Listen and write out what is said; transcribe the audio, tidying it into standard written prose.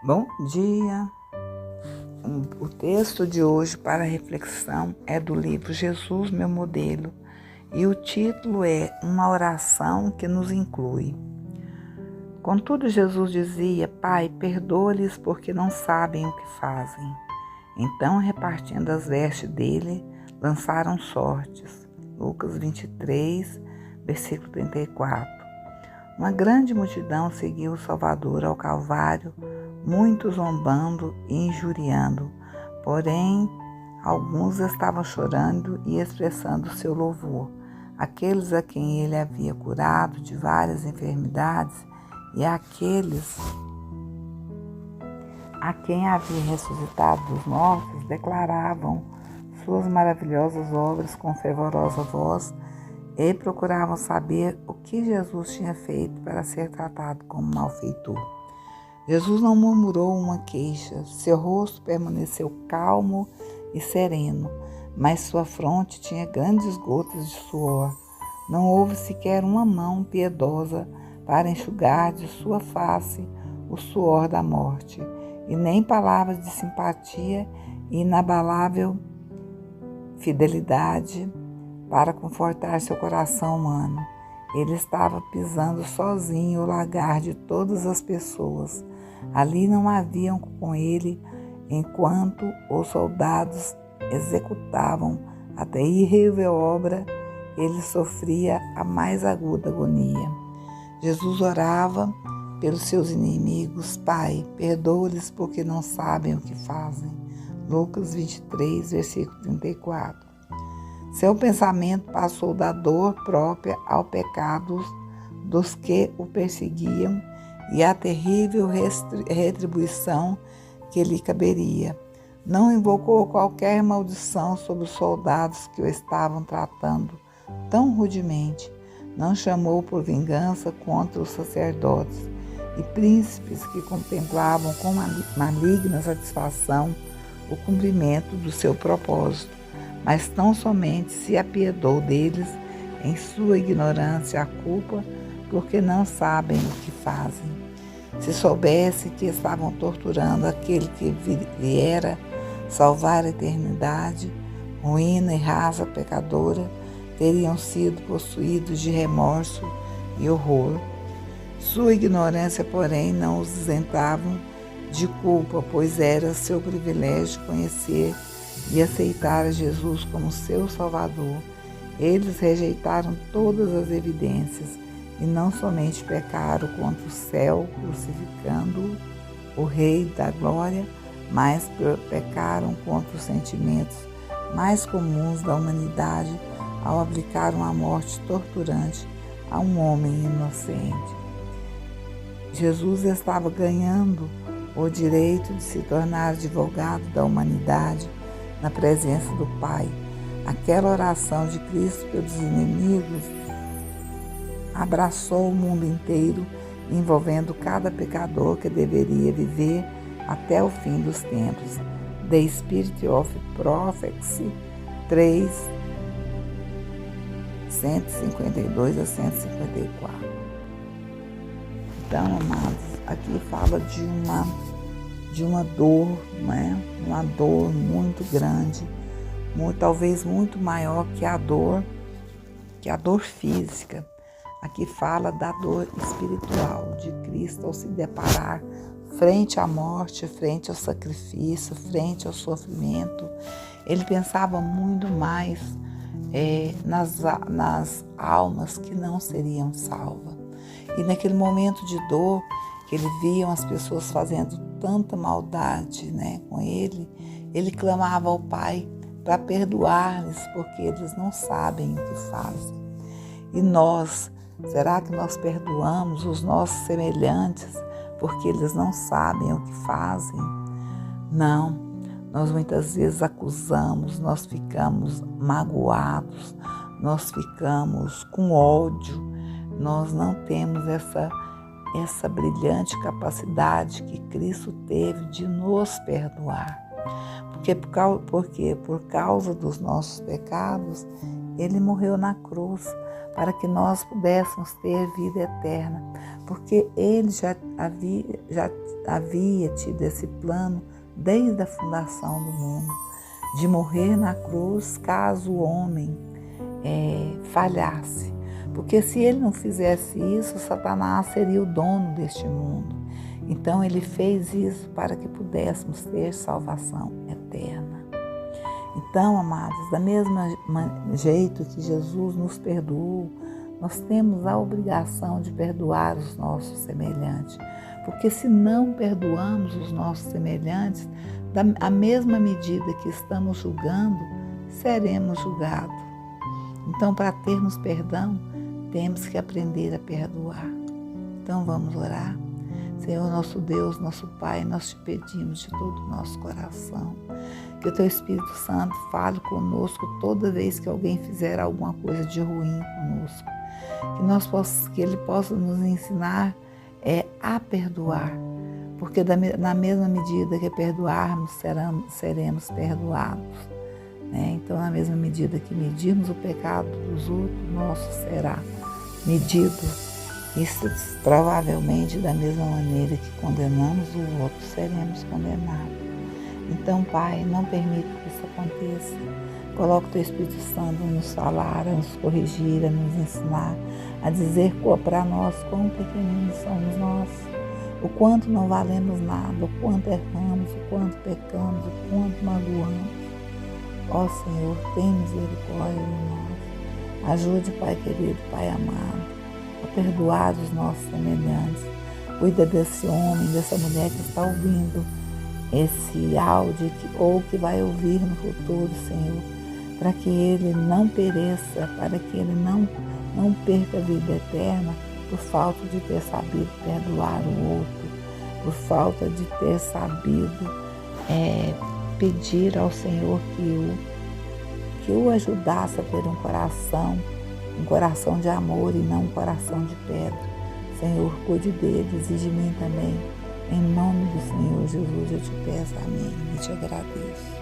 Bom dia! O texto de hoje para reflexão é do livro Jesus, meu modelo, e o título é Uma oração que nos inclui. Contudo, Jesus dizia: Pai, perdoa-lhes porque não sabem o que fazem. Então, repartindo as vestes dele, lançaram sortes. Lucas 23, versículo 34. Uma grande multidão seguiu o Salvador ao Calvário, muitos zombando e injuriando, porém alguns estavam chorando e expressando seu louvor. Aqueles a quem ele havia curado de várias enfermidades e aqueles a quem havia ressuscitado dos mortos declaravam suas maravilhosas obras com fervorosa voz e procuravam saber o que Jesus tinha feito para ser tratado como malfeitor. Jesus não murmurou uma queixa, seu rosto permaneceu calmo e sereno, mas sua fronte tinha grandes gotas de suor. Não houve sequer uma mão piedosa para enxugar de sua face o suor da morte, e nem palavras de simpatia e inabalável fidelidade para confortar seu coração humano. Ele estava pisando sozinho o lagar de todas as pessoas. Ali não haviam com ele, enquanto os soldados executavam a terrível obra, ele sofria a mais aguda agonia. Jesus orava pelos seus inimigos: Pai, perdoa-lhes porque não sabem o que fazem. Lucas 23, versículo 34. Seu pensamento passou da dor própria ao pecado dos que o perseguiam e à terrível retribuição que lhe caberia. Não invocou qualquer maldição sobre os soldados que o estavam tratando tão rudemente. Não chamou por vingança contra os sacerdotes e príncipes que contemplavam com maligna satisfação o cumprimento do seu propósito, mas tão somente se apiedou deles em sua ignorância a culpa, porque não sabem o que fazem. Se soubesse que estavam torturando aquele que viera salvar a eternidade, ruína e raça pecadora, teriam sido possuídos de remorso e horror. Sua ignorância, porém, não os isentavam de culpa, pois era seu privilégio conhecer e aceitar a Jesus como seu Salvador. Eles rejeitaram todas as evidências e não somente pecaram contra o céu, crucificando o Rei da Glória, mas pecaram contra os sentimentos mais comuns da humanidade ao aplicar uma morte torturante a um homem inocente. Jesus estava ganhando o direito de se tornar advogado da humanidade na presença do Pai. Aquela oração de Cristo pelos inimigos abraçou o mundo inteiro, envolvendo cada pecador que deveria viver até o fim dos tempos. The Spirit of Prophecy 3, 152 a 154. Então, amados, aqui fala de uma dor, né? Uma dor muito grande, talvez muito maior que a dor física. Aqui fala da dor espiritual de Cristo ao se deparar frente à morte, frente ao sacrifício, frente ao sofrimento. Ele pensava muito mais nas almas que não seriam salvas. E naquele momento de dor, que ele via as pessoas fazendo tanta maldade, né, com ele, ele clamava ao Pai para perdoar-lhes, porque eles não sabem o que fazem. E nós, será que nós perdoamos os nossos semelhantes porque eles não sabem o que fazem? Não, nós muitas vezes acusamos, nós ficamos magoados, nós ficamos com ódio, nós não temos essa brilhante capacidade que Cristo teve de nos perdoar. Porque por causa dos nossos pecados, Ele morreu na cruz para que nós pudéssemos ter vida eterna, porque Ele já havia tido esse plano desde a fundação do mundo, de morrer na cruz caso o homem falhasse. Porque se Ele não fizesse isso, Satanás seria o dono deste mundo. Então Ele fez isso para que pudéssemos ter salvação eterna. Então, amados, da mesma jeito que Jesus nos perdoou, nós temos a obrigação de perdoar os nossos semelhantes. Porque se não perdoamos os nossos semelhantes, da mesma medida que estamos julgando, seremos julgados. Então, para termos perdão, temos que aprender a perdoar. Então, vamos orar. Senhor, nosso Deus, nosso Pai, nós te pedimos de todo o nosso coração que o Teu Espírito Santo fale conosco toda vez que alguém fizer alguma coisa de ruim conosco. Que Ele possa nos ensinar a perdoar, porque na mesma medida que perdoarmos, seremos perdoados. Então, na mesma medida que medirmos o pecado dos outros, nosso será medido. Isso provavelmente da mesma maneira que condenamos o outro, seremos condenados. Então, Pai, não permita que isso aconteça. Coloca o Teu Espírito Santo a nos falar, a nos corrigir, a nos ensinar, a dizer para nós quão pequeninos somos nós, o quanto não valemos nada, o quanto erramos, o quanto pecamos, o quanto magoamos. Ó Senhor, tem misericórdia de nós. Ajude, Pai querido, Pai amado, a perdoar os nossos semelhantes. Cuida desse homem, dessa mulher que está ouvindo esse áudio ou que vai ouvir no futuro, Senhor, para que ele não pereça, para que ele não perca a vida eterna por falta de ter sabido perdoar o outro, por falta de ter sabido pedir ao Senhor que o ajudasse a ter um coração de amor e não um coração de pedra. Senhor, cuide deles e de mim também. Em nome do Senhor Jesus eu te peço, amém, e te agradeço.